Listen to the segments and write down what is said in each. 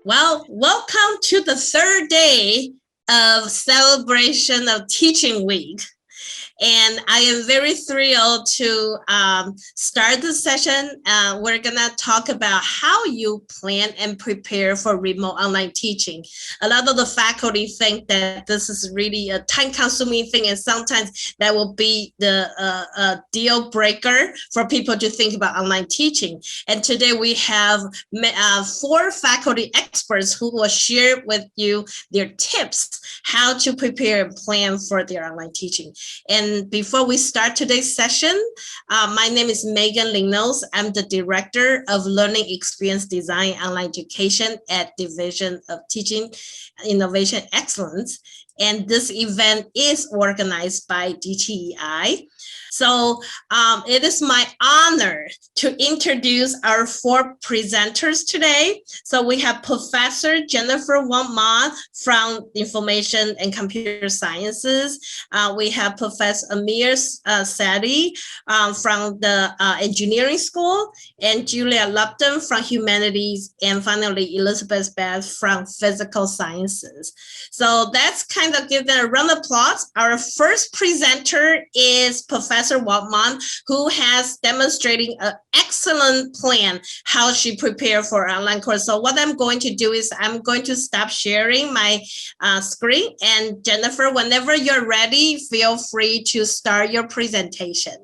Well, welcome to the third day of celebration of Teaching Week. And I am very thrilled to start the session. We're gonna talk about how you plan and prepare for remote online teaching. A lot of the faculty think that this is really a time-consuming thing, and sometimes that will be the deal breaker for people to think about online teaching. And today we have 4 faculty experts who will share with you their tips how to prepare and plan for their online teaching. And before we start today's session, my name is Megan Lingnos. I'm the Director of Learning Experience Design Online Education at Division of Teaching Innovation Excellence. And this event is organized by DTEI. So it is my honor to introduce our 4 presenters today. So we have Professor Jennifer Wang-Ma from Information and Computer Sciences. We have Professor Amir Sadi from the Engineering School, and Julia Lupton from Humanities, and finally Elizabeth Bass from Physical Sciences. So that's kind of give them a round of applause. Our first presenter is Professor Wang-Ma, who has demonstrating an excellent plan how she prepared for an online course. So what I'm going to do is I'm going to stop sharing my screen, and Jennifer, whenever you're ready, feel free to start your presentation.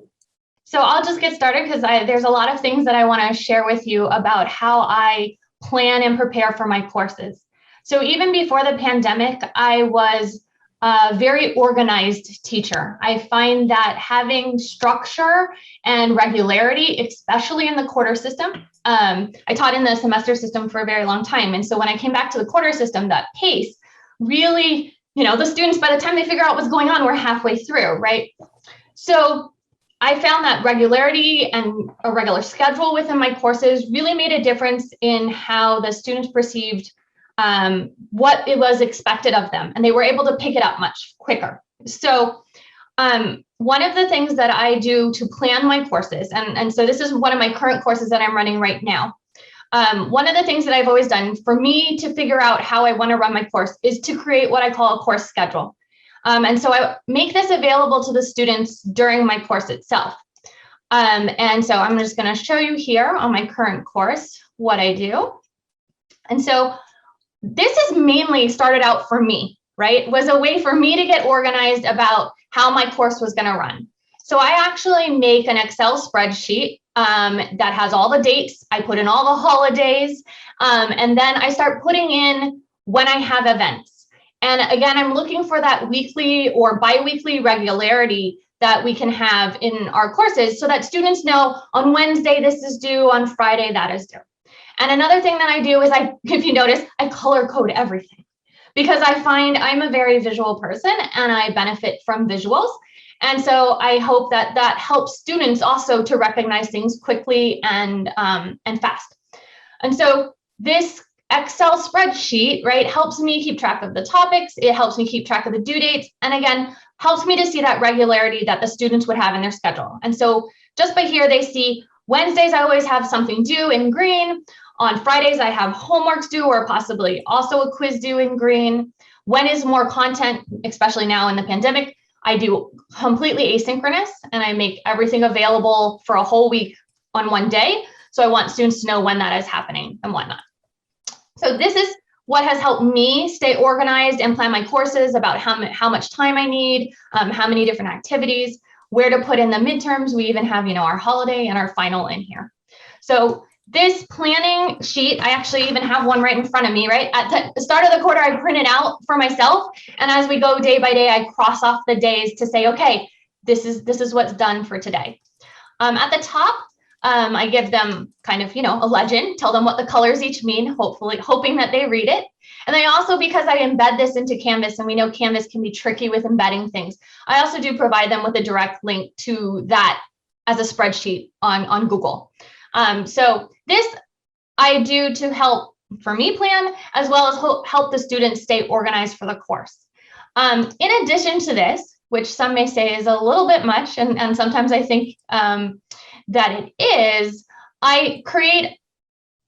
So I'll just get started because there's a lot of things that I want to share with you about how I plan and prepare for my courses. So even before the pandemic, I was a very organized teacher. I find that having structure and regularity, especially in the quarter system, I taught in the semester system for a very long time. And so when I came back to the quarter system, that pace really, the students, by the time they figure out what's going on, we're halfway through, right? So I found that regularity and a regular schedule within my courses really made a difference in how the students perceived what it was expected of them, and they were able to pick it up much quicker. So one of the things that I do to plan my courses, and so this is one of my current courses that I'm running right now. One of the things that I've always done for me to figure out how I want to run my course is to create what I call a course schedule. And so I make this available to the students during my course itself. And so I'm just going to show you here on my current course what I do. And so this is mainly started out for me, right? It was a way for me to get organized about how my course was going to run. So I actually make an Excel spreadsheet that has all the dates. I put in all the holidays, and then I start putting in when I have events. And again, I'm looking for that weekly or bi-weekly regularity that we can have in our courses so that students know on Wednesday this is due, on Friday that is due. And another thing that I do is if you notice, I color code everything because I find I'm a very visual person and I benefit from visuals. And so I hope that that helps students also to recognize things quickly and fast. And so this Excel spreadsheet, right, helps me keep track of the topics. It helps me keep track of the due dates. And again, helps me to see that regularity that the students would have in their schedule. And so just by here, they see Wednesdays, I always have something due in green. On Fridays, I have homeworks due or possibly also a quiz due in green. When is more content, especially now in the pandemic, I do completely asynchronous and I make everything available for a whole week on one day. So I want students to know when that is happening and whatnot. So this is what has helped me stay organized and plan my courses about how much time I need, how many different activities, where to put in the midterms. We even have, our holiday and our final in here. So this planning sheet, I actually even have one right in front of me, right? At the start of the quarter, I print it out for myself. And as we go day by day, I cross off the days to say, okay, this is what's done for today. At the top, I give them kind of, a legend, tell them what the colors each mean, hoping that they read it. And I also, because I embed this into Canvas, and we know Canvas can be tricky with embedding things, I also do provide them with a direct link to that as a spreadsheet on Google. So this I do to help for me plan, as well as help the students stay organized for the course. In addition to this, which some may say is a little bit much, and sometimes I think that it is, I create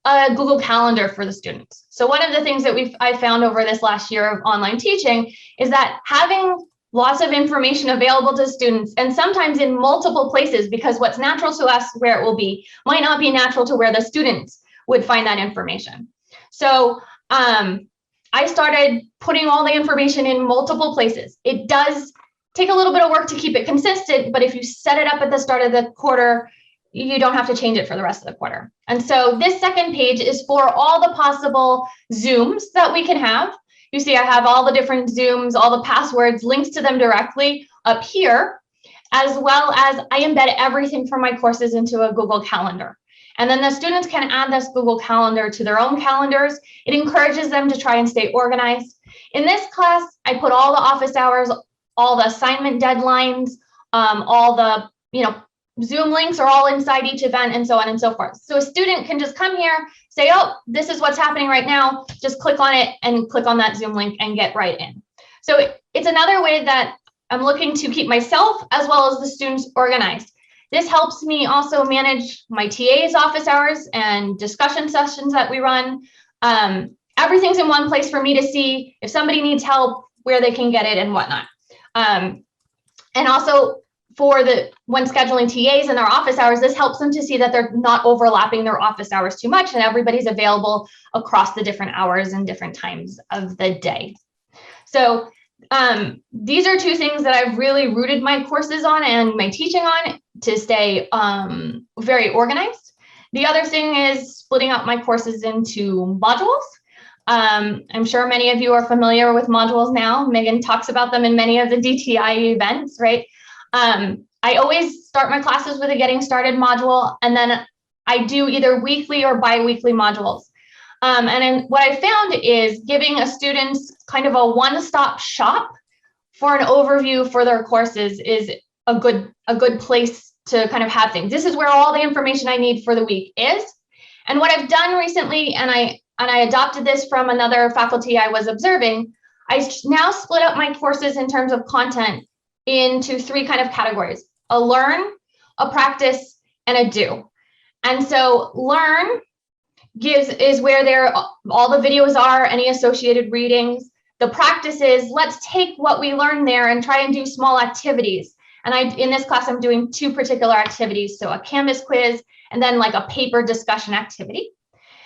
a Google Calendar for the students. So one of the things that I found over this last year of online teaching is that having lots of information available to students, and sometimes in multiple places, because what's natural to us where it will be might not be natural to where the students would find that information. So I started putting all the information in multiple places. It does take a little bit of work to keep it consistent, but if you set it up at the start of the quarter, you don't have to change it for the rest of the quarter. And so this second page is for all the possible Zooms that we can have. You see, I have all the different Zooms, all the passwords, links to them directly up here, as well as I embed everything from my courses into a Google Calendar. And then the students can add this Google Calendar to their own calendars. It encourages them to try and stay organized. In this class, I put all the office hours, all the assignment deadlines, all the, Zoom links are all inside each event and so on and so forth. So a student can just come here, say, oh, this is what's happening right now. Just click on it and click on that Zoom link and get right in. So it's another way that I'm looking to keep myself as well as the students organized. This helps me also manage my TA's office hours and discussion sessions that we run. Everything's in one place for me to see if somebody needs help, where they can get it and whatnot. And also, when scheduling TAs in their office hours, this helps them to see that they're not overlapping their office hours too much and everybody's available across the different hours and different times of the day. So these are two things that I've really rooted my courses on and my teaching on to stay very organized. The other thing is splitting up my courses into modules. I'm sure many of you are familiar with modules now. Megan talks about them in many of the DTI events, right? I always start my classes with a getting started module, and then I do either weekly or bi-weekly modules. And then what I found is giving a students kind of a one-stop shop for an overview for their courses is a good place to kind of have things. This is where all the information I need for the week is. And what I've done recently, and I adopted this from another faculty I was observing, I now split up my courses in terms of content into three kind of categories: a learn, a practice, and a do. And so learn is where all the videos are, any associated readings. The practice is, let's take what we learned there and try and do small activities. And in this class, I'm doing two particular activities. So a Canvas quiz and then like a paper discussion activity.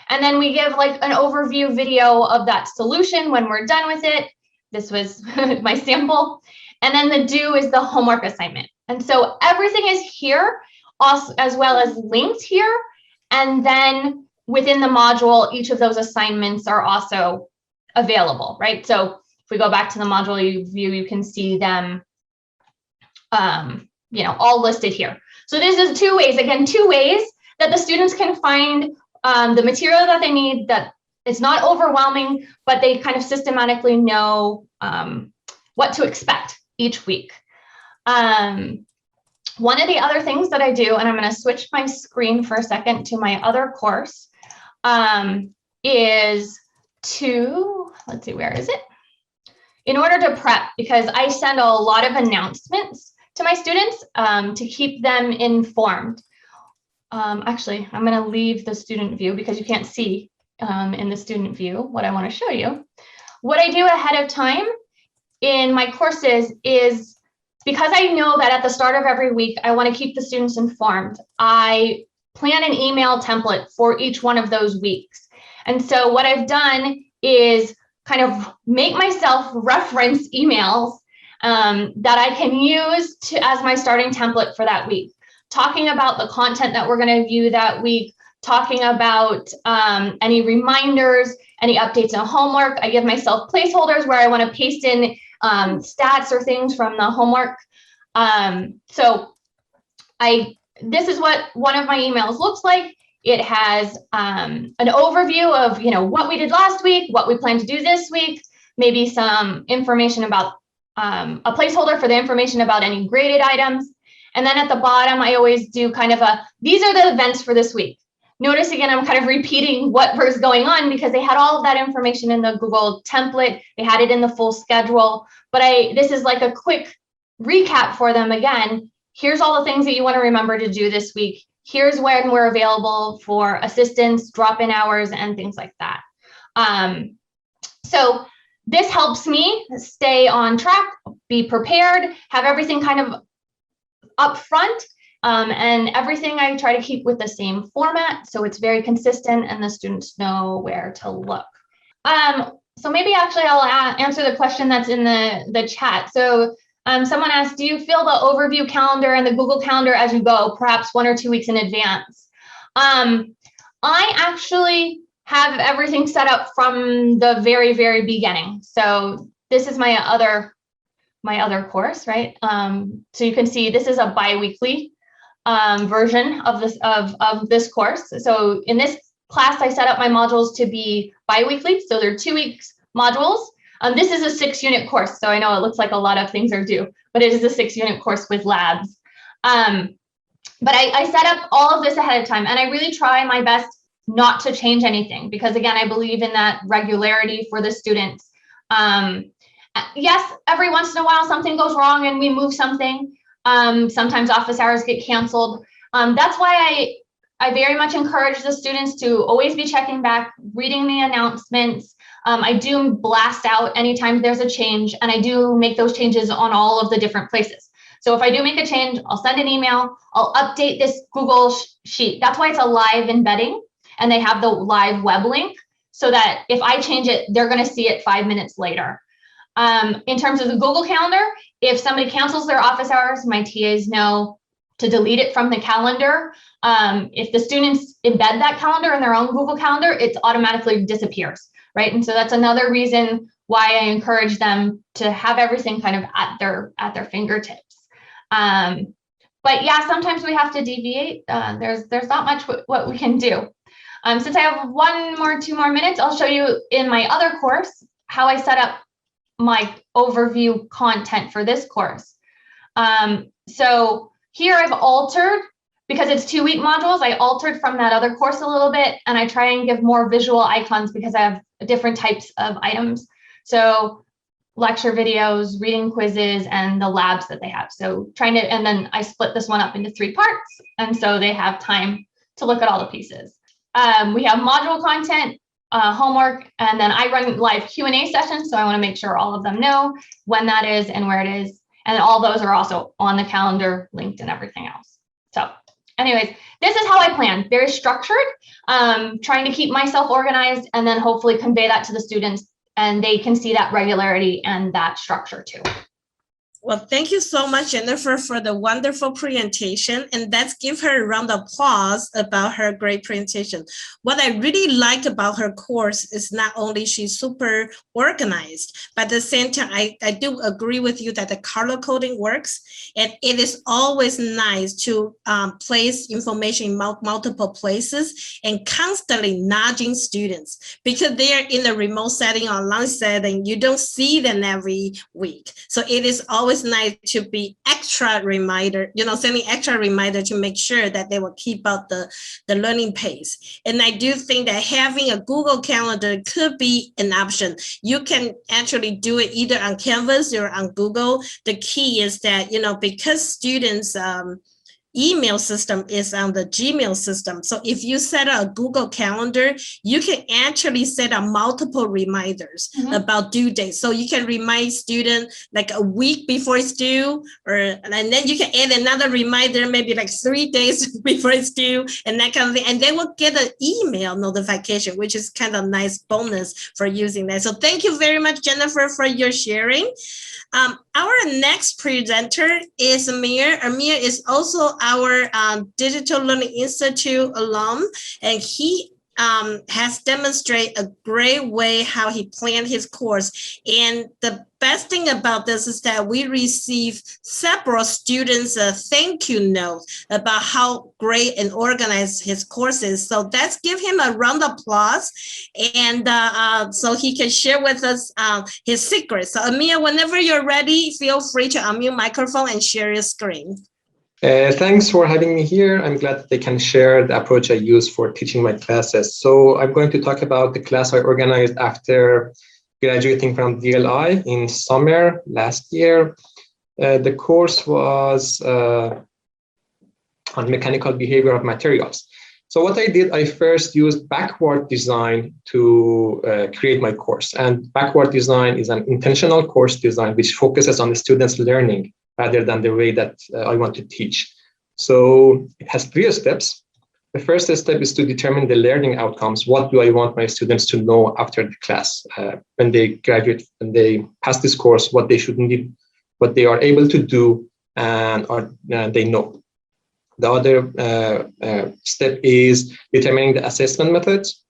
And then we give like an overview video of that solution when we're done with it. This was my sample. And then the do is the homework assignment. And so everything is here, also, as well as linked here. And then within the module, each of those assignments are also available, right? So if we go back to the module view, you can see them, all listed here. So this is two ways that the students can find the material that they need, that it's not overwhelming, but they kind of systematically know what to expect each week. One of the other things that I do, and I'm going to switch my screen for a second to my other course, is to, let's see, where is it? In order to prep, because I send a lot of announcements to my students to keep them informed. Actually, I'm going to leave the student view because you can't see in the student view what I want to show you. What I do ahead of time in my courses is, because I know that at the start of every week, I want to keep the students informed, I plan an email template for each one of those weeks. And so what I've done is kind of make myself reference emails that I can use as my starting template for that week, talking about the content that we're going to view that week, talking about any reminders, any updates on homework. I give myself placeholders where I want to paste in stats or things from the homework. So this is what one of my emails looks like. It has an overview of what we did last week, what we plan to do this week, maybe some information about a placeholder for the information about any graded items. And then at the bottom, I always do kind of these are the events for this week. Notice again, I'm kind of repeating what was going on because they had all of that information in the Google template. They had it in the full schedule, but this is like a quick recap for them again. Here's all the things that you want to remember to do this week. here's when we're available for assistance, drop-in hours, and things like that. So this helps me stay on track, be prepared, have everything kind of up front, and everything I try to keep with the same format, so it's very consistent and the students know where to look. So maybe actually I'll answer the question that's in the chat. So someone asked, do you fill the overview calendar and the Google Calendar as you go, perhaps 1 or 2 weeks in advance? I actually have everything set up from the very, very beginning. So this is my other course, right? So you can see this is a bi-weekly version of this course. So in this class, I set up my modules to be bi-weekly. So they're 2 weeks modules. This is a 6-unit course. So I know it looks like a lot of things are due, but it is a 6-unit course with labs. But I set up all of this ahead of time, and I really try my best not to change anything, because again, I believe in that regularity for the students. Yes, every once in a while something goes wrong and we move something. Sometimes office hours get canceled. That's why I very much encourage the students to always be checking back, reading the announcements. I do blast out anytime there's a change, and I do make those changes on all of the different places. So if I do make a change, I'll send an email, I'll update this Google sheet. That's why it's a live embedding, and they have the live web link, so that if I change it, they're going to see it 5 minutes later. In terms of the Google Calendar, if somebody cancels their office hours, my TAs know to delete it from the calendar. If the students embed that calendar in their own Google Calendar, it automatically disappears, right? And so that's another reason why I encourage them to have everything kind of at their fingertips. But yeah, sometimes we have to deviate. There's not much what we can do. Since I have 2 more minutes, I'll show you in my other course how I set up my overview content for this course. So here I've altered, because it's 2-week modules, I altered from that other course a little bit, and I try and give more visual icons because I have different types of items. So lecture videos, reading quizzes, and the labs that they have. So and then I split this one up into 3 parts, and so they have time to look at all the pieces. We have module content, homework, and then I run live Q&A sessions, so I want to make sure all of them know when that is and where it is, and all those are also on the calendar, linked, and everything else. So anyways, this is how I plan, very structured, trying to keep myself organized, and then hopefully convey that to the students, and they can see that regularity and that structure too. Well, thank you so much, Jennifer, for the wonderful presentation. And let's give her a round of applause about her great presentation. What I really like about her course is not only she's super organized, but at the same time, I do agree with you that the color coding works. And it is always nice to place information in multiple places and constantly nudging students, because they are in a remote setting, online setting. You don't see them every week. So it is always nice to be extra reminder, sending extra reminder to make sure that they will keep up the learning pace. And I do think that having a Google Calendar could be an option. You can actually do it either on Canvas or on Google. The key is that, because students email system is on the Gmail system. So if you set up a Google Calendar, you can actually set up multiple reminders about due dates. So you can remind students like a week before it's due, and then you can add another reminder, maybe like 3 days before it's due, and that kind of thing. And they will get an email notification, which is kind of a nice bonus for using that. So thank you very much, Jennifer, for your sharing. Our next presenter is Amir. Amir is also our Digital Learning Institute alum, and he has demonstrated a great way how he planned his course. And the best thing about this is that we received several students a thank you note about how great and organized his course is. So let's give him a round of applause, and so he can share with us his secrets. So Amir, whenever you're ready, feel free to unmute microphone and share your screen. Thanks for having me here. I'm glad that they can share the approach I use for teaching my classes. So I'm going to talk about the class I organized after graduating from DLI in summer last year. The course was on mechanical behavior of materials. So what I did, I first used backward design to create my course. And backward design is an intentional course design which focuses on the students' learning rather than the way that I want to teach. So it has 3 steps. The first step is to determine the learning outcomes. What do I want my students to know after the class? When they graduate, when they pass this course, what they should need, what they are able to do, and they know. The other step is determining the assessment methods.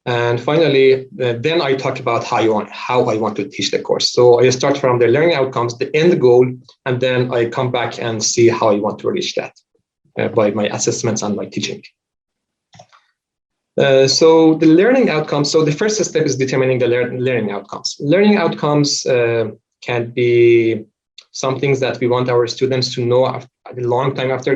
And finally, then I talk about how I want to teach the course. So I start from the learning outcomes, the end goal, and then I come back and see how I want to reach that by my assessments and my teaching. So the learning outcomes, so the first step is determining the learning outcomes. Learning outcomes can be some things that we want our students to know a long time after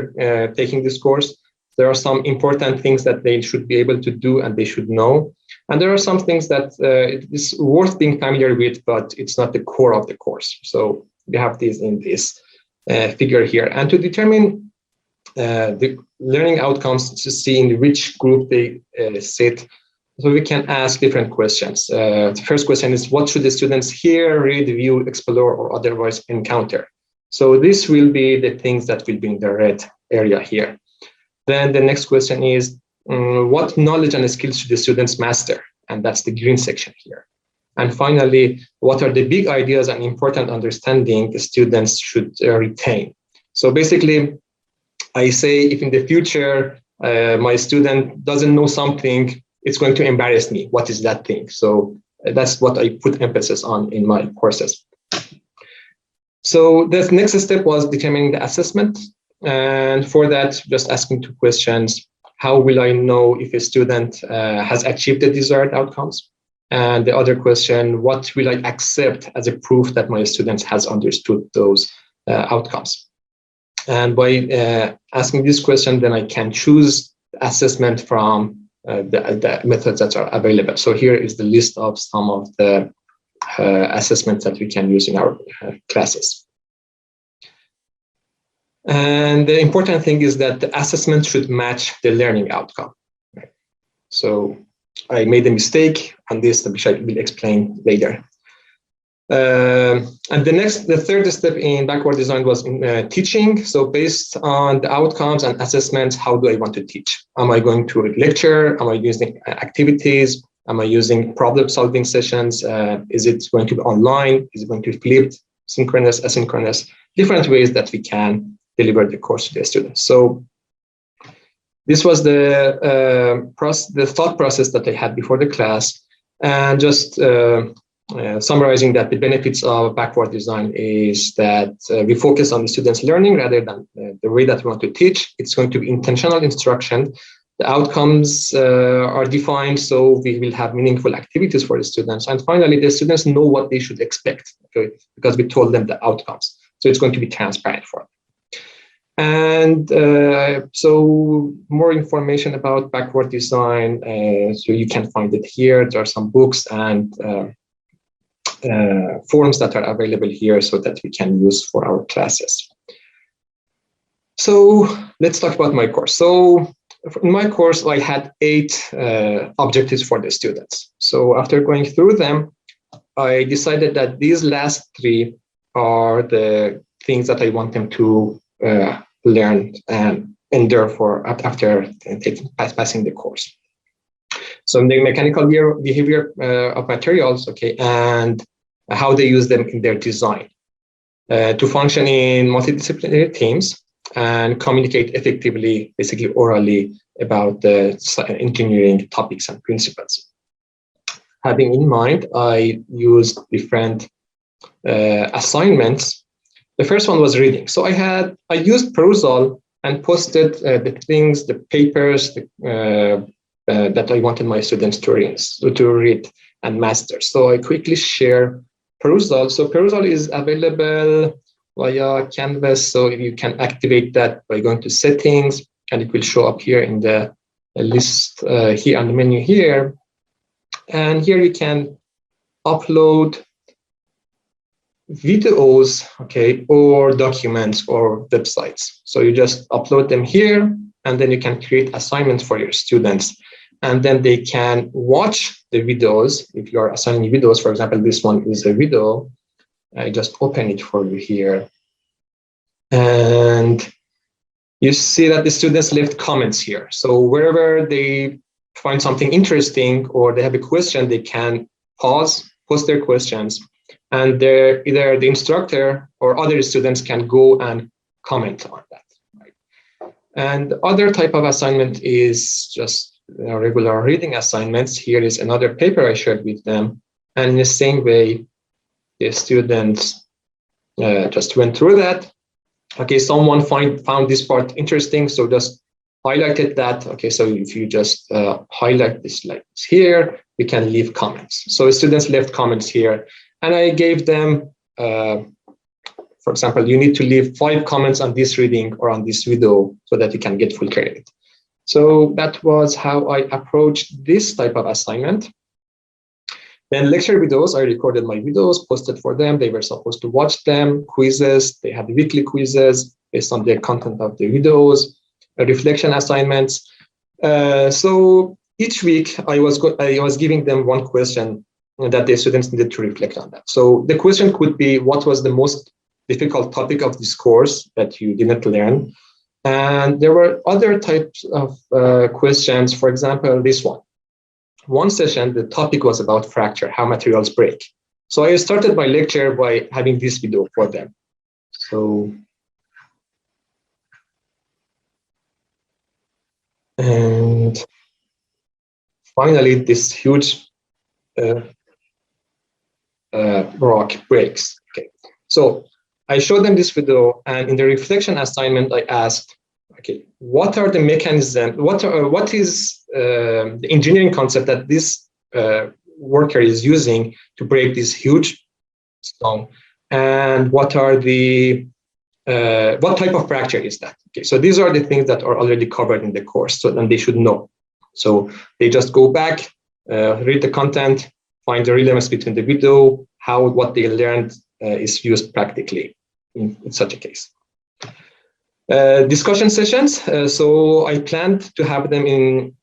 taking this course. There are some important things that they should be able to do and they should know. And there are some things that it is worth being familiar with, but it's not the core of the course. So we have these in this figure here. And to determine the learning outcomes, to see in which group they sit, so we can ask different questions. The first question is, what should the students hear, read, view, explore, or otherwise encounter? So this will be the things that will be in the red area here. Then the next question is, what knowledge and skills should the students master? And that's the green section here. And finally, what are the big ideas and important understanding the students should retain? So basically, I say if in the future my student doesn't know something, it's going to embarrass me. What is that thing? So that's what I put emphasis on in my courses. So the next step was determining the assessment. And for that, just asking 2 questions. How will I know if a student has achieved the desired outcomes? And the other question, what will I accept as a proof that my students has understood those outcomes? And by asking this question, then I can choose assessment from the methods that are available. So here is the list of some of the assessments that we can use in our classes. And the important thing is that the assessment should match the learning outcome. So I made a mistake on this, which I will explain later. And the third step in backward design was in teaching. So based on the outcomes and assessments, how do I want to teach? Am I going to lecture? Am I using activities? Am I using problem solving sessions? Is it going to be online? Is it going to be flipped, synchronous, asynchronous? Different ways that we can deliver the course to the students. So this was the thought process that I had before the class, and just summarizing that the benefits of backward design is that we focus on the students' learning rather than the way that we want to teach. It's going to be intentional instruction. The outcomes are defined, so we will have meaningful activities for the students. And finally, the students know what they should expect, okay, because we told them the outcomes. So it's going to be transparent for them. And so more information about backward design, so you can find it here. There are some books and forums that are available here so that we can use for our classes. So let's talk about my course. So in my course, I had 8 objectives for the students. So after going through them, I decided that these last 3 are the things that I want them to learn and endure for after passing the course. So the mechanical behavior of materials, okay, and how they use them in their design, to function in multidisciplinary teams and communicate effectively, basically orally, about the engineering topics and principles. Having in mind, I used different assignments. The first one was reading. So I used Perusall and posted the things, the papers that I wanted my students to read and master. So I quickly share Perusall. So Perusall is available via Canvas. So you can activate that by going to settings, and it will show up here in the list here on the menu here. And here you can upload videos, okay, or documents or websites. So you just upload them here, and then you can create assignments for your students. And then they can watch the videos. If you are assigning videos, for example, this one is a video. I just open it for you here. And you see that the students left comments here. So wherever they find something interesting or they have a question, they can pause, post their questions, and either the instructor or other students can go and comment on that. Right? And other type of assignment is just regular reading assignments. Here is another paper I shared with them. And in the same way, the students just went through that. Okay, someone found this part interesting, so just highlighted that. Okay, so if you just highlight this like this here, you can leave comments. So students left comments here, and I gave them, for example, you need to leave 5 comments on this reading or on this video so that you can get full credit. So that was how I approached this type of assignment. Then lecture videos, I recorded my videos, posted for them. They were supposed to watch them, quizzes. They had weekly quizzes based on the content of the videos, reflection assignments. So each week I was giving them one question that the students needed to reflect on that. So the question could be, what was the most difficult topic of this course that you didn't learn? And there were other types of questions. For example, this one. One session, the topic was about fracture, how materials break. So I started my lecture by having this video for them. So, and finally, this huge rock breaks. Okay, so I showed them this video, and in the reflection assignment, I asked, okay, what are the mechanisms? What is the engineering concept that this worker is using to break this huge stone? And what are the what type of fracture is that? Okay, so these are the things that are already covered in the course, so then they should know. So they just go back, read the content, find the relevance between the video, how what they learned is used practically in such a case. Discussion sessions. So I planned to have them in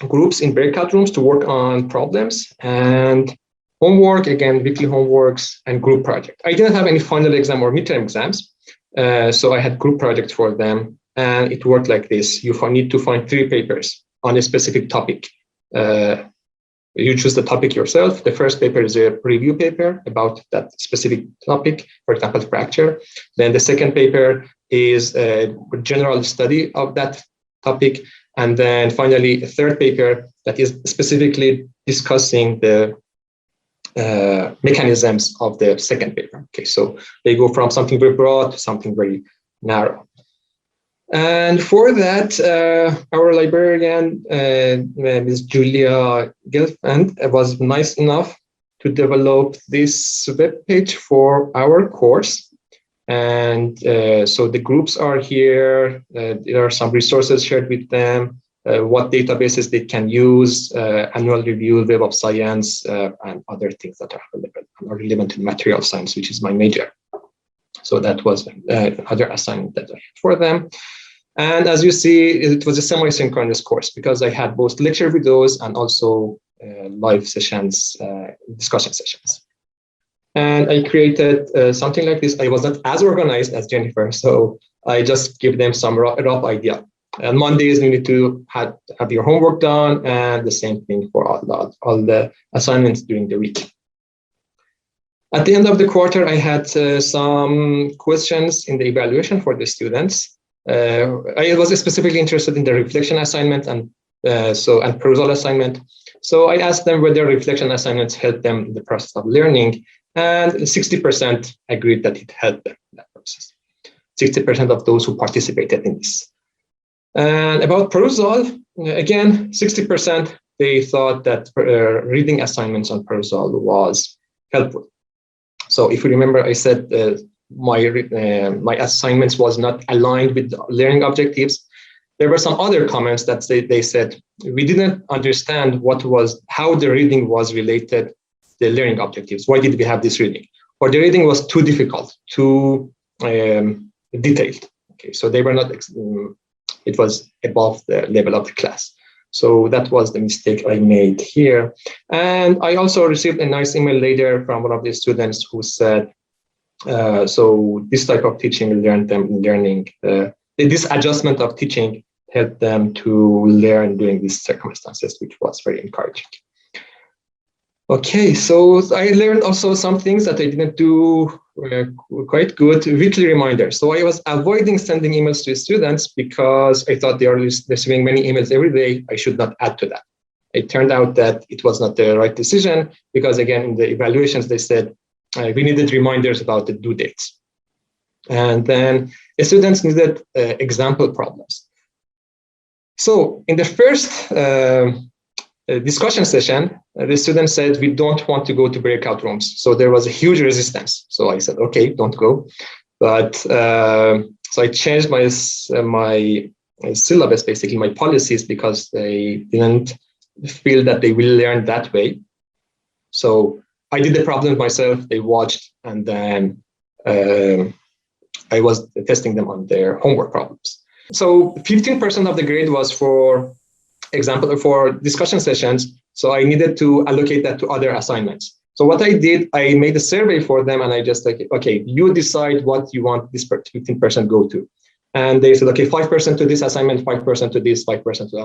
groups in breakout rooms to work on problems, and homework, again, weekly homeworks and group project. I didn't have any final exam or midterm exams, so I had group projects for them, and it worked like this. You need to find 3 papers on a specific topic. You choose the topic yourself. The first paper is a review paper about that specific topic, for example, fracture. Then the second paper is a general study of that topic. And then finally, a third paper that is specifically discussing the mechanisms of the second paper. Okay, so they go from something very broad to something very narrow. And for that, our librarian, Ms. Julia Gelfand, was nice enough to develop this web page for our course. And so the groups are here. There are some resources shared with them, what databases they can use, annual review, Web of Science, and other things that are relevant to material science, which is my major. So that was another assignment that I had for them. And as you see, it was a semi-synchronous course because I had both lecture videos and also live sessions, discussion sessions. And I created something like this. I was not as organized as Jennifer, so I just give them some rough idea. And Mondays, you need to have your homework done, and the same thing for all the assignments during the week. At the end of the quarter, I had some questions in the evaluation for the students. I was specifically interested in the reflection assignment and perusal assignment. So I asked them whether reflection assignments helped them in the process of learning, and 60% agreed that it helped them in that process. 60% of those who participated in this. And about perusal, again, 60% they thought that reading assignments on perusal was helpful. So if you remember, I said my assignments was not aligned with the learning objectives. There were some other comments that they said we didn't understand how the reading was related to the learning objectives. Why did we have this reading? or the reading was too difficult, too detailed. Okay, so they were not, it was above the level of the class. So that was the mistake I made here. And I also received a nice email later from one of the students who said, so this type of teaching this adjustment of teaching helped them to learn during these circumstances, which was very encouraging. Okay, so I learned also some things that I didn't do quite good. Weekly reminders. So I was avoiding sending emails to students because I thought they are receiving many emails every day. I should not add to that. It turned out that it was not the right decision because, again, in the evaluations, they said we needed reminders about the due dates. And then the students needed example problems. So in the first discussion session, the student said, we don't want to go to breakout rooms. So there was a huge resistance. So I said, okay, don't go. But so I changed my syllabus, basically my policies, because they didn't feel that they will learn that way. So I did the problem myself. They watched, and then I was testing them on their homework problems. So 15% of the grade was for example, for discussion sessions. So I needed to allocate that to other assignments. So what I did, I made a survey for them, and I just like, okay, you decide what you want this 15% go to. And they said, okay, 5% to this assignment, 5% to this, 5% to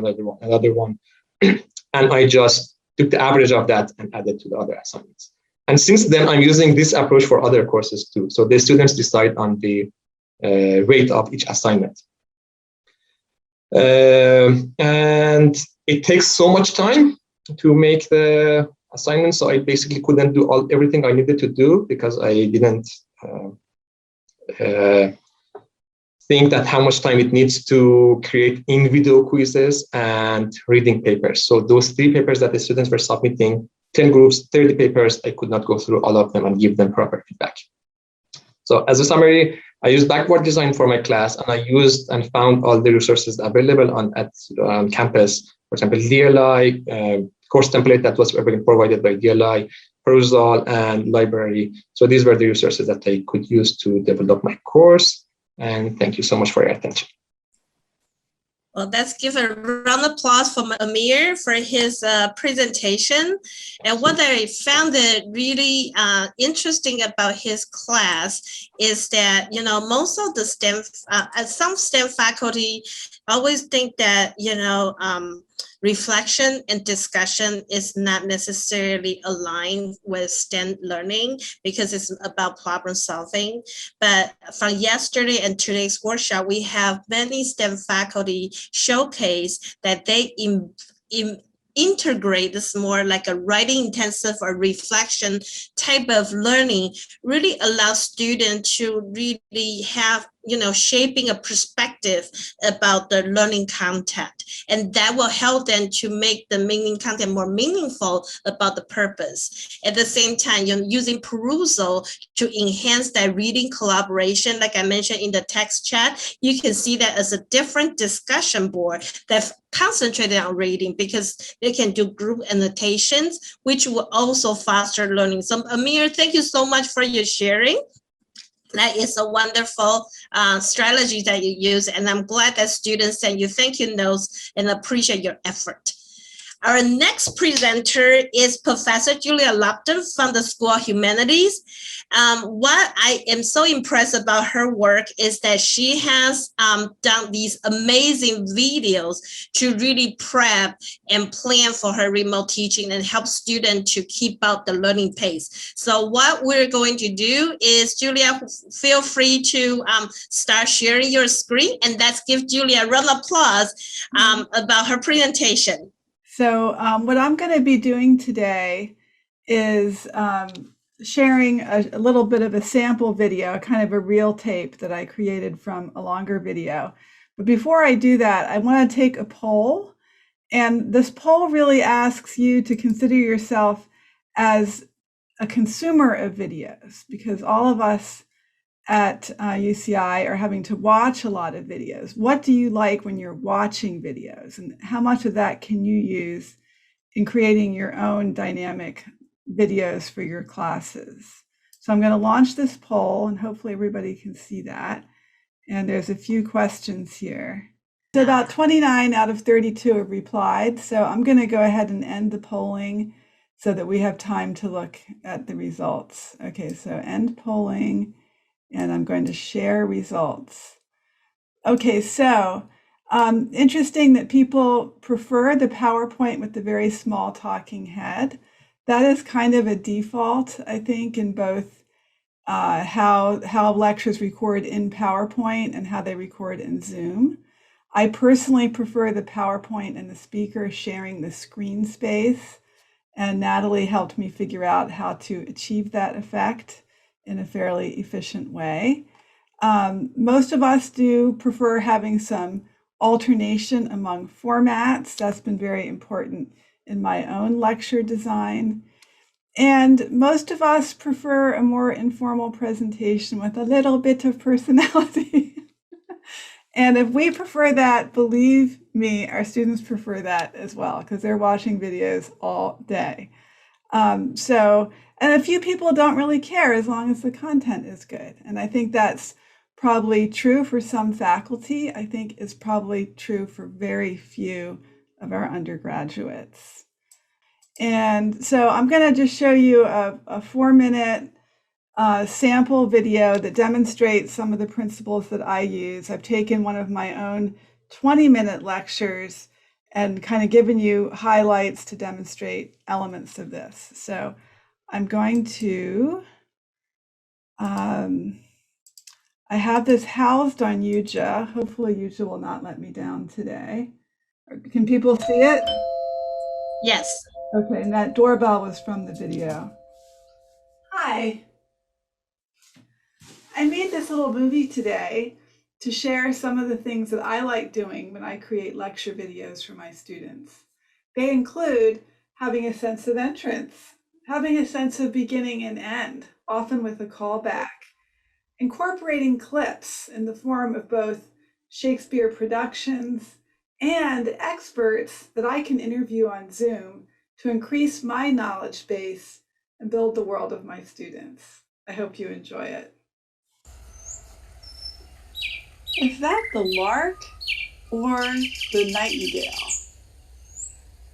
another one. And I just took the average of that and added to the other assignments. And since then, I'm using this approach for other courses too. So the students decide on the weight of each assignment. And it takes so much time to make the assignment. So I basically couldn't do everything I needed to do because I didn't think that how much time it needs to create in-video quizzes and reading papers. So those 3 papers that the students were submitting, 10 groups, 30 papers, I could not go through all of them and give them proper feedback. So as a summary, I used Blackboard Design for my class, and I used and found all the resources available at campus. For example, DLI, course template that was provided by DLI, Perusall, and library. So these were the resources that I could use to develop my course. And thank you so much for your attention. Well, let's give a round of applause for Amir for his presentation. And what I found that really interesting about his class is that, you know, most of the STEM, some STEM faculty always think that, you know, reflection and discussion is not necessarily aligned with STEM learning because it's about problem solving. But from yesterday and today's workshop, we have many STEM faculty showcase that they integrate this more like a writing intensive or reflection type of learning, really allows students to really have, you know, shaping a perspective about the learning content. And that will help them to make the meaning content more meaningful about the purpose. At the same time, you're using Perusall to enhance that reading collaboration. Like I mentioned in the text chat, you can see that as a different discussion board that concentrated on reading because they can do group annotations, which will also foster learning. So Amir, thank you so much for your sharing. That is a wonderful strategy that you use, and I'm glad that students send you thank you notes and appreciate your effort. Our next presenter is Professor Julia Lupton from the School of Humanities. What I am so impressed about her work is that she has done these amazing videos to really prep and plan for her remote teaching and help students to keep up the learning pace. So what we're going to do is, Julia, feel free to start sharing your screen, and let's give Julia a round of applause about her presentation. So what I'm going to be doing today is sharing a little bit of a sample video, kind of a reel tape that I created from a longer video. But before I do that, I want to take a poll. And this poll really asks you to consider yourself as a consumer of videos, because all of us at UCI are having to watch a lot of videos. What do you like when you're watching videos, and how much of that can you use in creating your own dynamic videos for your classes? So I'm going to launch this poll, and hopefully everybody can see that. And there's a few questions here. So about 29 out of 32 have replied. So I'm going to go ahead and end the polling so that we have time to look at the results. Okay, so end polling, and I'm going to share results. Okay, so interesting that people prefer the PowerPoint with the very small talking head. That is kind of a default, I think, in both how lectures record in PowerPoint and how they record in Zoom. I personally prefer the PowerPoint and the speaker sharing the screen space, and Natalie helped me figure out how to achieve that effect in a fairly efficient way. Most of us do prefer having some alternation among formats. That's been very important in my own lecture design. And most of us prefer a more informal presentation with a little bit of personality. And if we prefer that, believe me, our students prefer that as well, because they're watching videos all day. And a few people don't really care as long as the content is good. And I think that's probably true for some faculty. I think it's probably true for very few of our undergraduates. And so I'm going to just show you a 4-minute sample video that demonstrates some of the principles that I use. I've taken one of my own 20-minute lectures and kind of given you highlights to demonstrate elements of this. So I'm going to, I have this housed on Yuja. Hopefully Yuja will not let me down today. Can people see it? Yes. Okay, and that doorbell was from the video. Hi. I made this little movie today to share some of the things that I like doing when I create lecture videos for my students. They include having a sense of entrance, having a sense of beginning and end, often with a callback, incorporating clips in the form of both Shakespeare productions and experts that I can interview on Zoom to increase my knowledge base and build the world of my students. I hope you enjoy it. Is that the lark or the nightingale?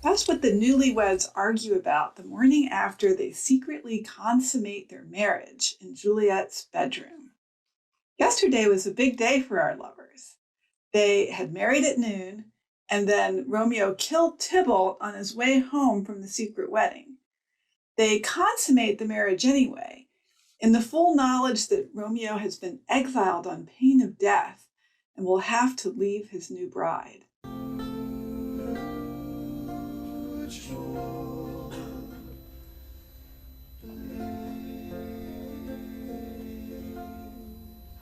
That's what the newlyweds argue about the morning after they secretly consummate their marriage in Juliet's bedroom. Yesterday was a big day for our lovers. They had married at noon, and then Romeo killed Tybalt on his way home from the secret wedding. They consummate the marriage anyway, in the full knowledge that Romeo has been exiled on pain of death and will have to leave his new bride.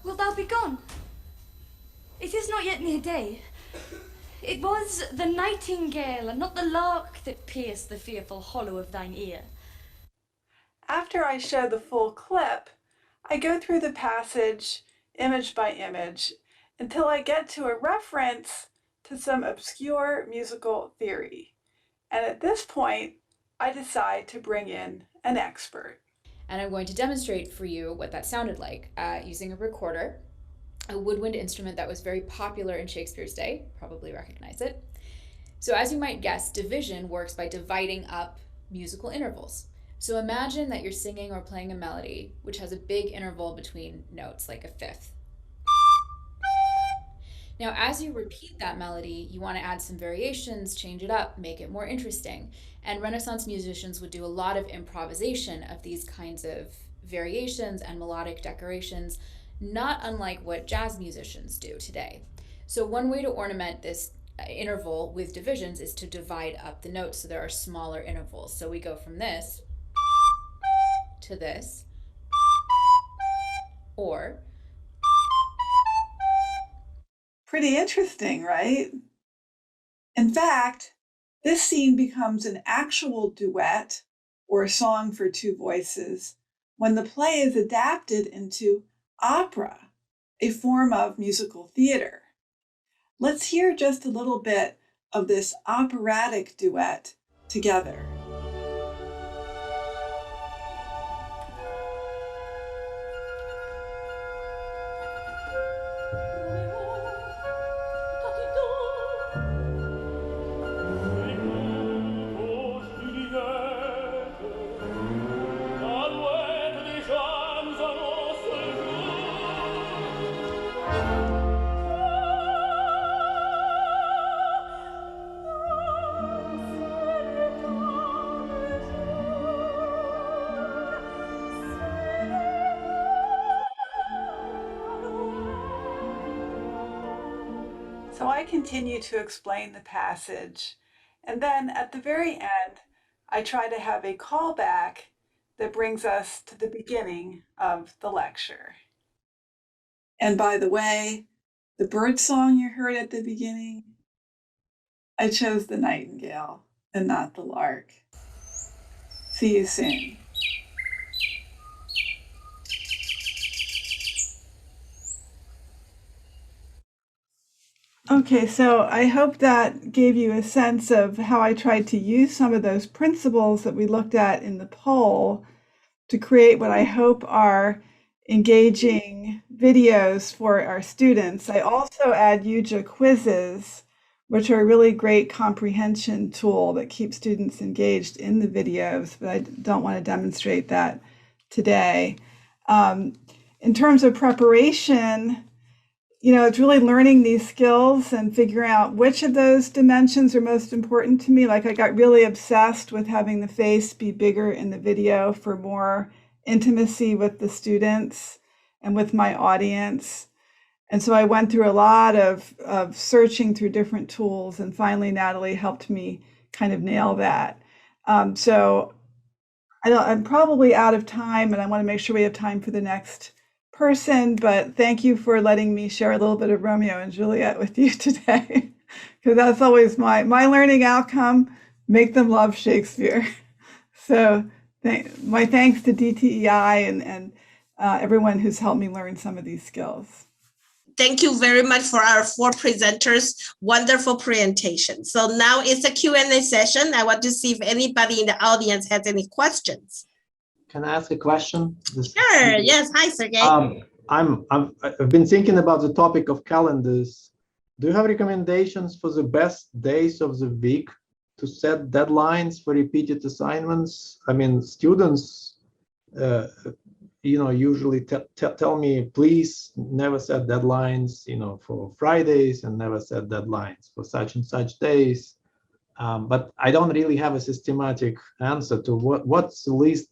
Wilt thou be gone? It is not yet near day. It was the nightingale and not the lark that pierced the fearful hollow of thine ear. After I show the full clip, I go through the passage image by image until I get to a reference to some obscure musical theory. And at this point, I decide to bring in an expert. And I'm going to demonstrate for you what that sounded like using a recorder, a woodwind instrument that was very popular in Shakespeare's day, probably recognize it. So as you might guess, division works by dividing up musical intervals. So imagine that you're singing or playing a melody which has a big interval between notes, like a fifth. Now, as you repeat that melody, you want to add some variations, change it up, make it more interesting. And Renaissance musicians would do a lot of improvisation of these kinds of variations and melodic decorations, not unlike what jazz musicians do today. So one way to ornament this interval with divisions is to divide up the notes so there are smaller intervals. So we go from this to this, or Pretty interesting, right? In fact, this scene becomes an actual duet or a song for two voices when the play is adapted into opera, a form of musical theater. Let's hear just a little bit of this operatic duet together. continue to explain the passage. And then at the very end, I try to have a callback that brings us to the beginning of the lecture. And by the way, the bird song you heard at the beginning, I chose the nightingale and not the lark. See you soon. Okay, so I hope that gave you a sense of how I tried to use some of those principles that we looked at in the poll to create what I hope are engaging videos for our students. I also add UJA quizzes, which are a really great comprehension tool that keeps students engaged in the videos, but I don't want to demonstrate that today. In terms of preparation, it's really learning these skills and figuring out which of those dimensions are most important to me. Like I got really obsessed with having the face be bigger in the video for more intimacy with the students and with my audience. And so I went through a lot of searching through different tools, and finally Natalie helped me kind of nail that. So I'm probably out of time, and I want to make sure we have time for the next person, but thank you for letting me share a little bit of Romeo and Juliet with you today, because that's always my learning outcome, make them love Shakespeare. So my thanks to DTEI and everyone who's helped me learn some of these skills. Thank you very much for our 4 presenters. Wonderful presentation. So now it's a Q&A session. I want to see if anybody in the audience has any questions. Can I ask a question? Sure. Yes. Hi, Sergey. I've been thinking about the topic of calendars. Do you have recommendations for the best days of the week to set deadlines for repeated assignments? I mean, students, usually tell me, please never set deadlines, for Fridays, and never set deadlines for such and such days. But I don't really have a systematic answer to what's the least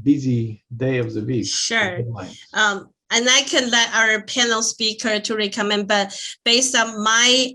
busy day of the week. Sure. And I can let our panel speaker to recommend, but based on my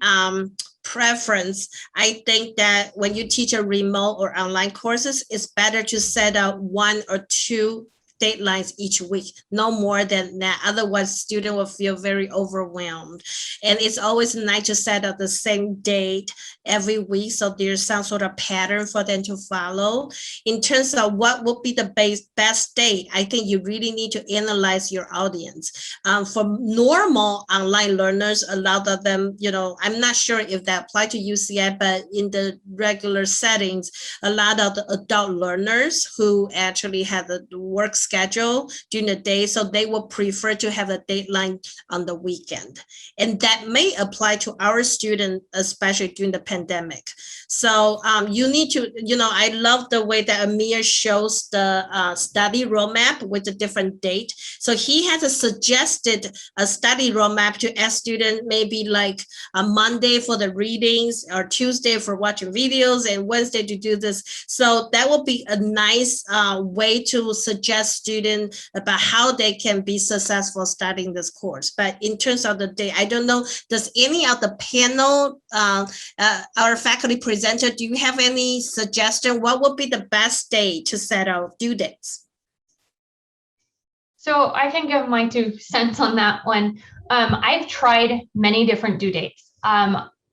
preference, I think that when you teach a remote or online courses, it's better to set out 1 or 2 deadlines each week, no more than that. Otherwise, student will feel very overwhelmed. And it's always nice to set up the same date every week, so there's some sort of pattern for them to follow. In terms of what would be the best date, I think you really need to analyze your audience. For normal online learners, a lot of them, I'm not sure if that applies to UCI, but in the regular settings, a lot of the adult learners who actually have a work schedule during the day, so they will prefer to have a deadline on the weekend. And that may apply to our students, especially during the pandemic. So you need to, I love the way that Amir shows the study roadmap with a different date. So he has suggested a study roadmap to ask students maybe like a Monday for the readings, or Tuesday for watching videos, and Wednesday to do this. So that will be a nice way to suggest students about how they can be successful studying this course. But in terms of the day, I don't know, does any of the panel, our faculty presenter, do you have any suggestion? What would be the best day to set out due dates? So I can give my 2 cents on that one. I've tried many different due dates.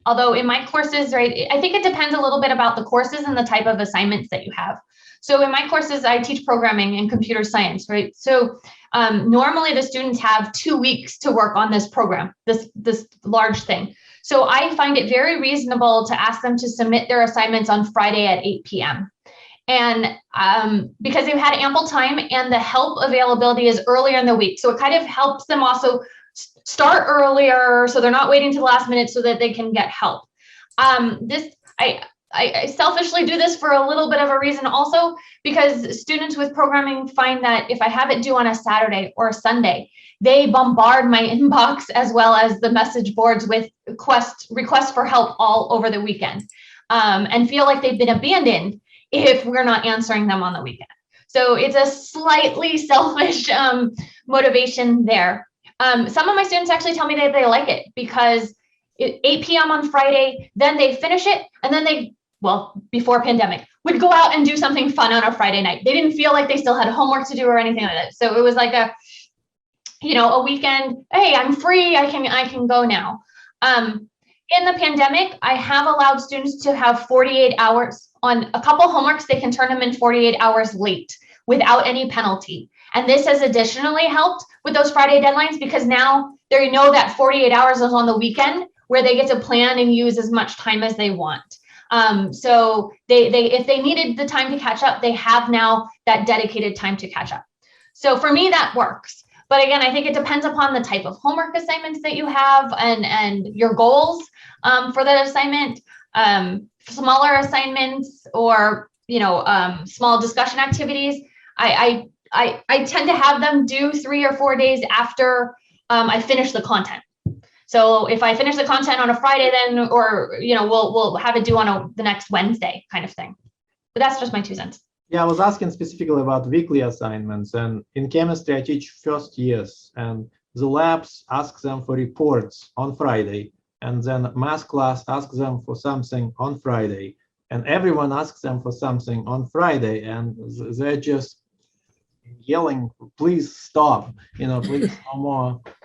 Although in my courses, right, I think it depends a little bit about the courses and the type of assignments that you have. So in my courses, I teach programming and computer science, right? So normally the students have 2 weeks to work on this program, this large thing. So I find it very reasonable to ask them to submit their assignments on Friday at 8 p.m. And because they've had ample time, and the help availability is earlier in the week. So it kind of helps them also start earlier, so they're not waiting to the last minute so that they can get help. I selfishly do this for a little bit of a reason also, because students with programming find that if I have it due on a Saturday or a Sunday, they bombard my inbox as well as the message boards with requests for help all over the weekend, and feel like they've been abandoned if we're not answering them on the weekend. So it's a slightly selfish motivation there. Some of my students actually tell me that they like it because 8 p.m. on Friday, then they finish it, and then they, well, before pandemic, would go out and do something fun on a Friday night. They didn't feel like they still had homework to do or anything like that. So it was like a, a weekend, hey, I'm free, I can go now. In the pandemic, I have allowed students to have 48 hours on a couple homeworks. They can turn them in 48 hours late without any penalty. And this has additionally helped with those Friday deadlines because now they know that 48 hours is on the weekend where they get to plan and use as much time as they want. So if they needed the time to catch up, they have now that dedicated time to catch up. So for me, that works. But again, I think it depends upon the type of homework assignments that you have and your goals for that assignment. Smaller assignments or small discussion activities, I tend to have them do 3 or 4 days after I finish the content. So if I finish the content on a Friday, then we'll have it due on the next Wednesday kind of thing. But that's just my 2 cents. Yeah, I was asking specifically about weekly assignments, and in chemistry I teach first years, and the labs ask them for reports on Friday, and then math class asks them for something on Friday, and everyone asks them for something on Friday, and they're just yelling, please stop, please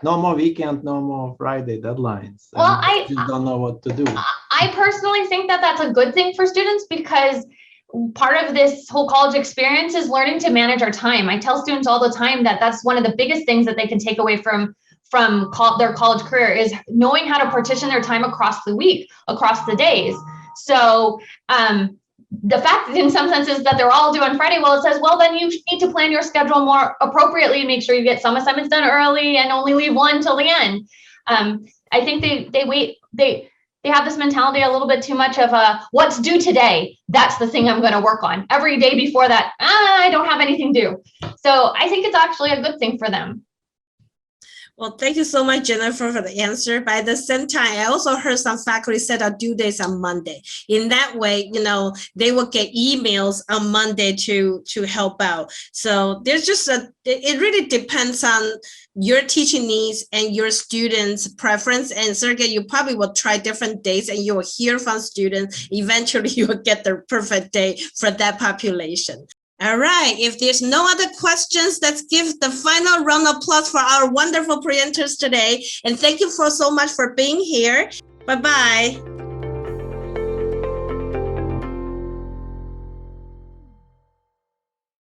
no more weekend, no more Friday deadlines. Well, I just don't know what to do. I personally think that that's a good thing for students because part of this whole college experience is learning to manage our time. I tell students all the time that that's one of the biggest things that they can take away from their college career is knowing how to partition their time across the week, across the days. So the fact in some senses that they're all due on Friday, well, it says, well, then you need to plan your schedule more appropriately, make sure you get some assignments done early and only leave one till the end. I think they have this mentality a little bit too much of what's due today. That's the thing I'm going to work on. Every day before that, I don't have anything due. So I think it's actually a good thing for them. Well, thank you so much, Jennifer, for the answer. By the same time, I also heard some faculty set our due dates on Monday. In that way, they will get emails on Monday to help out. So there's just it really depends on your teaching needs and your students' preference. And Sergey, you probably will try different dates and you will hear from students. Eventually, you will get the perfect day for that population. All right, if there's no other questions, let's give the final round of applause for our wonderful presenters today. And thank you so much for being here. Bye-bye.